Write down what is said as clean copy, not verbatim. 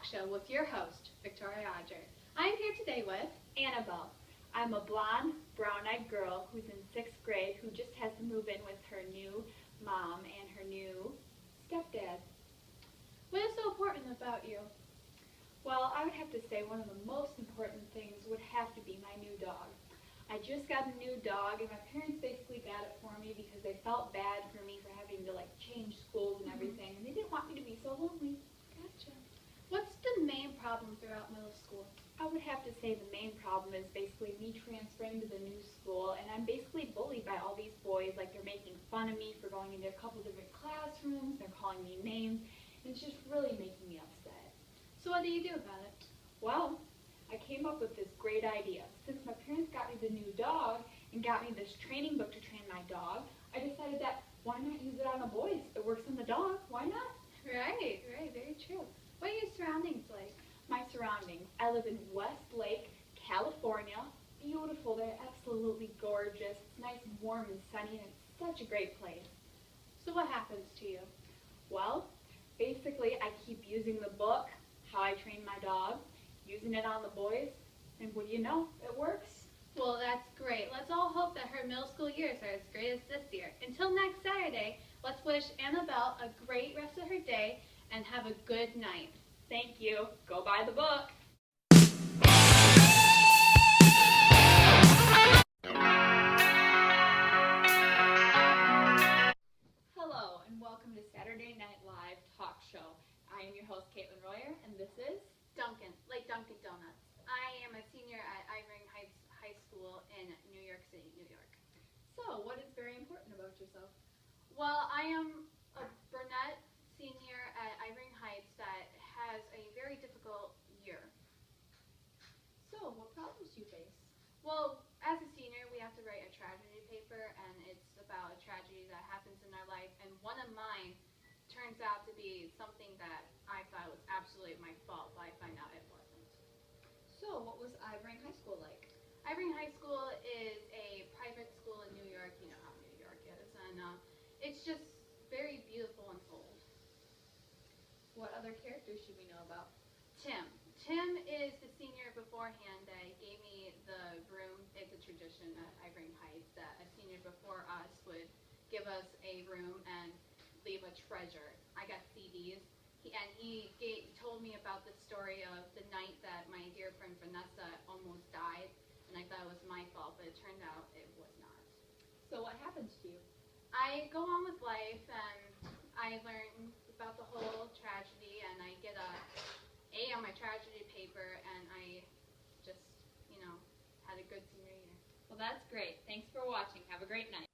Talk Show with your host, Victoria Roger. I'm here today with Annabelle. I'm a blonde, brown-eyed girl who's in 6th grade who just has to move in with her new mom and her new stepdad. What is so important about you? Well, I would have to say one of the most important things would have to be my new dog. I just got a new dog, and my parents basically got it for me because they felt bad for me for having to change schools and everything, and they didn't want me to be so lonely. Gotcha. What's the main problem throughout middle school? I would have to say the main problem is basically me transferring to the new school, and I'm basically bullied by all these boys. They're making fun of me for going into a couple different classrooms, they're calling me names, and it's just really making me upset. So what do you do about it? Well, I came up with this great idea. Since my parents got me the new dog and got me this training book to train my dog, I decided that why not use it on the boys? It works on the dog, why not? Right, very true. What are your surroundings like? My surroundings. I live in Westlake, California. Beautiful, they're absolutely gorgeous. It's nice and warm and sunny, and it's such a great place. So what happens to you? Well, basically I keep using the book, How I Train My Dog, using it on the boys, and what do you know? It works. Well, that's great. Let's all hope that her middle school years are as great as this year. Until next Saturday, let's wish Annabelle a great rest of her day and have a good night. Thank you. Go buy the book. Hello, and welcome to Saturday Night Live Talk Show. I am your host, Kaitlyn, and this is Dunkin', like Dunkin' Donuts. I am a senior at Ivering Heights High School in New York City, New York. So, what is very important about yourself? Well, I am a brunette senior at Ivering Heights that has a very difficult year. So, what problems do you face? Well, as a senior, we have to write a tragedy paper, and it's about a tragedy that happens in our life, and one of mine turns out to be something that I thought was absolutely my fault, but I find out it wasn't. So, what was Ivering High School like? Ivering High School is a private school in New York. You know how New York is, and it's just very beautiful and old. What other characters should we know about? Tim. Tim is the senior beforehand that gave me the room. It's a tradition at Ivering Heights that a senior before us would give us a room and leave a treasure. I got CDs. He told me about the story of the night that my dear friend Vanessa almost died, and I thought it was my fault, but it turned out it was not. So what happens to you? I go on with life, and I learn about the whole tragedy, and I get a A on my tragedy paper, and I just, had a good senior year. Well, that's great. Thanks for watching. Have a great night.